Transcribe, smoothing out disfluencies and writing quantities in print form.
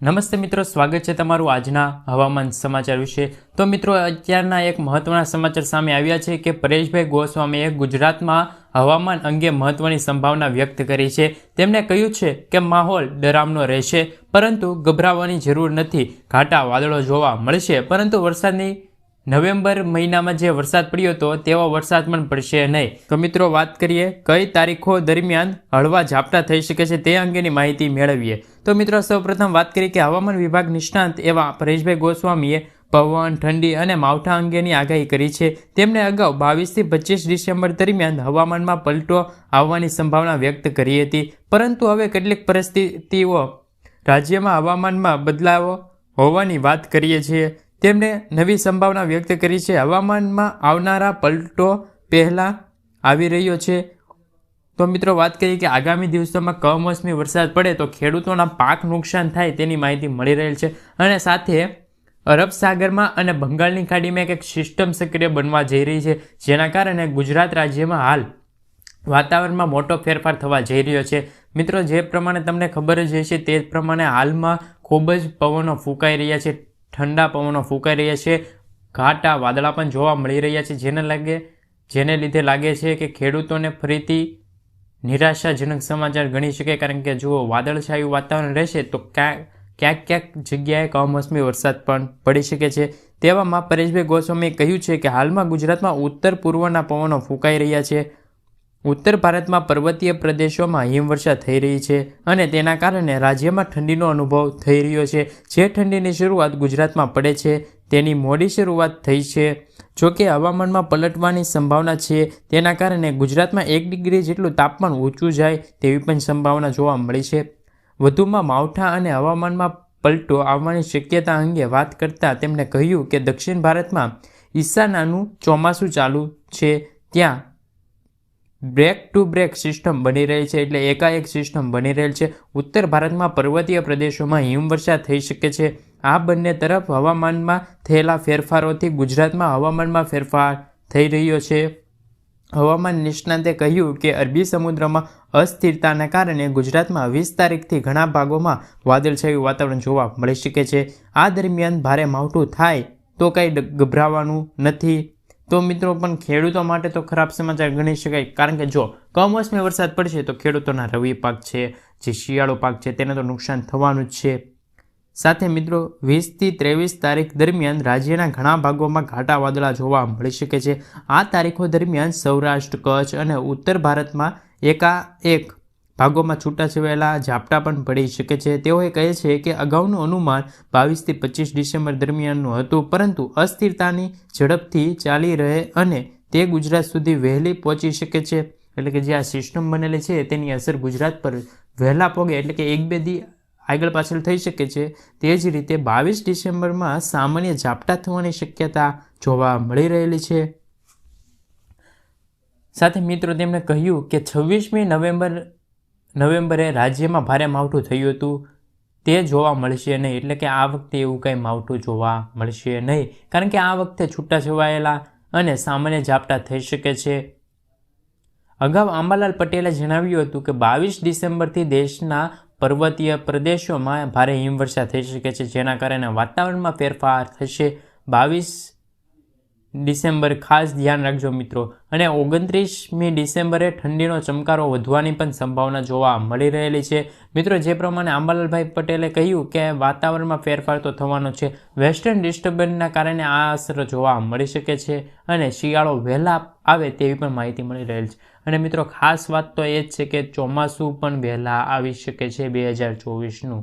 નમસ્તે મિત્રો, સ્વાગત છે તમારું આજના હવામાન સમાચાર વિશે। તો મિત્રો, અત્યારના એક મહત્વના સમાચાર સામે આવ્યા છે કે પરેશભાઈ ગોસ્વામીએ ગુજરાતમાં હવામાન અંગે મહત્વની સંભાવના વ્યક્ત કરી છે। તેમણે કહ્યું છે કે માહોલ ડરામણો રહેશે, પરંતુ ગભરાવાની જરૂર નથી। ઘાટા વાદળો જોવા મળશે, પરંતુ વરસાદની નવેમ્બર મહિનામાં જે વરસાદ પડ્યો હતો તેવો વરસાદ પણ પડશે નહીં। તો મિત્રો, વાત કરીએ કઈ તારીખો દરમિયાન હળવા ઝાપટા થઈ શકે છે તે અંગેની માહિતી મેળવીએ। તો મિત્રો, સૌપ્રથમ વાત કરીએ કે હવામાન વિભાગ નિષ્ણાંત એવા પરેશભાઈ ગોસ્વામીએ પવન, ઠંડી અને માવઠા અંગેની આગાહી કરી છે। તેમણે અગાઉ 22 થી 25 ડિસેમ્બર દરમિયાન હવામાનમાં પલટો આવવાની સંભાવના વ્યક્ત કરી હતી, પરંતુ હવે કેટલીક પરિસ્થિતિઓ રાજ્યમાં હવામાનમાં બદલાવો હોવાની વાત કરીએ છીએ। તેમણે નવી સંભાવના વ્યક્ત કરી છે। હવામાનમાં આવનારા પલટો પહેલાં આવી રહ્યો છે। તો મિત્રો, વાત કરીએ કે આગામી દિવસોમાં કમોસમી વરસાદ પડે તો ખેડૂતોના પાક નુકસાન થાય તેની માહિતી મળી રહેલ છે। અને સાથે અરબ સાગરમાં અને બંગાળની ખાડીમાં એક સિસ્ટમ સક્રિય બનવા જઈ રહી છે, જેના કારણે ગુજરાત રાજ્યમાં હાલ વાતાવરણમાં મોટો ફેરફાર થવા જઈ રહ્યો છે। મિત્રો, જે પ્રમાણે તમને ખબર જ હશે તે પ્રમાણે હાલમાં ખૂબ જ પવનો ફૂંકાઈ રહ્યા છે, ઠંડા પવનો ફૂંકાઈ રહ્યા છે, ઘાટા વાદળા પણ જોવા મળી રહ્યા છે, જેને લીધે લાગે છે કે ખેડૂતોને ફરીથી નિરાશાજનક સમાચાર ગણી શકાય। કારણ કે જુઓ, વાદળછાયું વાતાવરણ રહેશે તો ક્યાંક જગ્યાએ કમોસમી વરસાદ પણ પડી શકે છે। તેવામાં પરેશભાઈ ગોસ્વામીએ કહ્યું છે કે હાલમાં ગુજરાતમાં ઉત્તર પૂર્વના પવનો ફૂંકાઈ રહ્યા છે, ઉત્તર ભારતમાં પર્વતીય પ્રદેશોમાં હિમવર્ષા થઈ રહી છે અને તેના કારણે રાજ્યમાં ઠંડીનો અનુભવ થઈ રહ્યો છે। જે ઠંડીની શરૂઆત ગુજરાતમાં પડે છે તેની મોડી શરૂઆત થઈ છે। જોકે હવામાનમાં પલટવાની સંભાવના છે, તેના કારણે ગુજરાતમાં 1 ડિગ્રી જેટલું તાપમાન ઊંચું જાય તેવી પણ સંભાવના જોવા મળી છે। વધુમાં માવઠા અને હવામાનમાં પલટો આવવાની શક્યતા અંગે વાત કરતાં તેમણે કહ્યું કે દક્ષિણ ભારતમાં ઈશાનાનું ચોમાસું ચાલુ છે, ત્યાં બ્રેક ટુ બ્રેક સિસ્ટમ બની રહેલ છે, એટલે એકાએક સિસ્ટમ બની રહેલ છે। ઉત્તર ભારતમાં પર્વતીય પ્રદેશોમાં હિમવર્ષા થઈ શકે છે। આ બંને તરફ હવામાનમાં થયેલા ફેરફારોથી ગુજરાતમાં હવામાનમાં ફેરફાર થઈ રહ્યો છે। હવામાન નિષ્ણાતે કહ્યું કે અરબી સમુદ્રમાં અસ્થિરતાના કારણે ગુજરાતમાં 20 તારીખથી ઘણા ભાગોમાં વાદળછાયું વાતાવરણ જોવા મળી શકે છે। આ દરમિયાન ભારે માવઠું થાય તો કંઈ ગભરાવાનું નથી। તો મિત્રો, પણ ખેડૂતો માટે તો ખરાબ સમાચાર ગણી શકાય, કારણ કે જો કમોસમી વરસાદ પડશે તો ખેડૂતોના રવિ પાક છે, જે શિયાળો પાક છે, તેને તો નુકસાન થવાનું જ છે। સાથે મિત્રો, 20 થી 23 તારીખ દરમિયાન રાજ્યના ઘણા ભાગોમાં ઘાટા વાદળા જોવા મળી શકે છે। આ તારીખો દરમિયાન સૌરાષ્ટ્ર, કચ્છ અને ઉત્તર ભારતમાં એકાએક ભાગોમાં છૂટાછવાયેલા ઝાપટા પણ પડી શકે છે। તેઓએ કહે છે કે અગાઉનું અનુમાન 22 થી 25 ડિસેમ્બર દરમિયાનનું હતું, પરંતુ અસ્થિરતાની ઝડપથી ચાલી રહે અને તે ગુજરાત સુધી વહેલી પહોંચી શકે છે। એટલે કે જે આ સિસ્ટમ બનેલી છે તેની અસર ગુજરાત પર વહેલા પહોંચે, એટલે કે 1-2 દી આગળ પાછળ થઈ શકે છે। તે જ રીતે 22 ડિસેમ્બરમાં સામાન્ય ઝાપટા થવાની શક્યતા જોવા મળી રહેલી છે। સાથે મિત્રો, તેમણે કહ્યું કે 26મી નવેમ્બરે રાજ્યમાં ભારે માવઠું થયું હતું, તે જોવા મળશે નહીં। એટલે કે આ વખતે એવું કંઈ માવઠું જોવા મળશે નહીં, કારણ કે આ વખતે છૂટાછવાયેલા અને સામાન્ય ઝાપટા થઈ શકે છે। અગાઉ અંબાલાલ પટેલે જણાવ્યું હતું કે 22 ડિસેમ્બરથી દેશના પર્વતીય પ્રદેશોમાં ભારે હિમવર્ષા થઈ શકે છે, જેના કારણે વાતાવરણમાં ફેરફાર થશે। 22 ડિસેમ્બર ખાસ ધ્યાન રાખજો મિત્રો। અને 29મી ડિસેમ્બરે ઠંડીનો ચમકારો વધવાની પણ સંભાવના જોવા મળી રહેલી છે। મિત્રો, જે પ્રમાણે અંબાલાલભાઈ પટેલે કહ્યું કે વાતાવરણમાં ફેરફાર તો થવાનો છે, વેસ્ટર્ન ડિસ્ટર્બન્સના કારણે આ અસર જોવા મળી શકે છે અને શિયાળો વહેલા આવે તેવી પણ માહિતી મળી રહેલ છે। અને મિત્રો, ખાસ વાત તો એ જ છે કે ચોમાસું પણ વહેલા આવી શકે છે 2024નું।